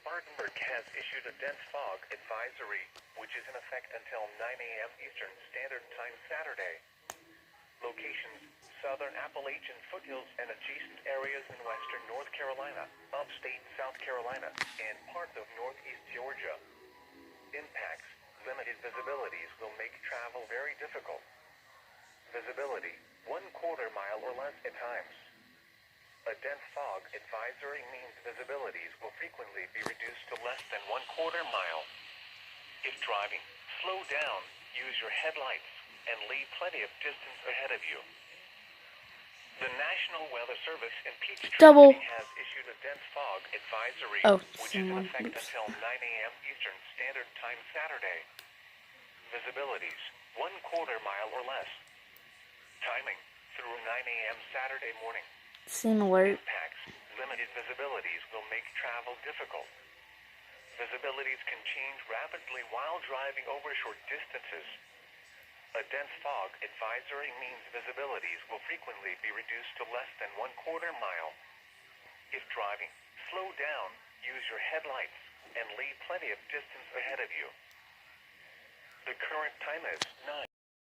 Spartanburg has issued a dense fog advisory, which is in effect until 9 a.m. Eastern Standard Time Saturday. Locations: southern Appalachian foothills and adjacent areas in western North Carolina, upstate South Carolina, and parts of northeast Georgia. Impacts: limited visibilities will make travel very difficult. Visibility: 1/4 mile or less at times. A dense fog advisory means visibilities will frequently be reduced to less than 1/4 mile. If driving, slow down, use your headlights, and leave plenty of distance ahead of you. The National Weather Service in Peachtree has issued a dense fog advisory, which is in effect until 9 a.m. Eastern Standard Time Saturday. Visibilities: 1/4 mile or less. Timing: through 9 a.m. Saturday morning. Impacts: limited visibilities will make travel difficult. Visibilities can change rapidly while driving over short distances. A dense fog advisory means visibilities will frequently be reduced to less than 1/4 mile. If driving, slow down, use your headlights, and leave plenty of distance ahead of you. The current time is 9.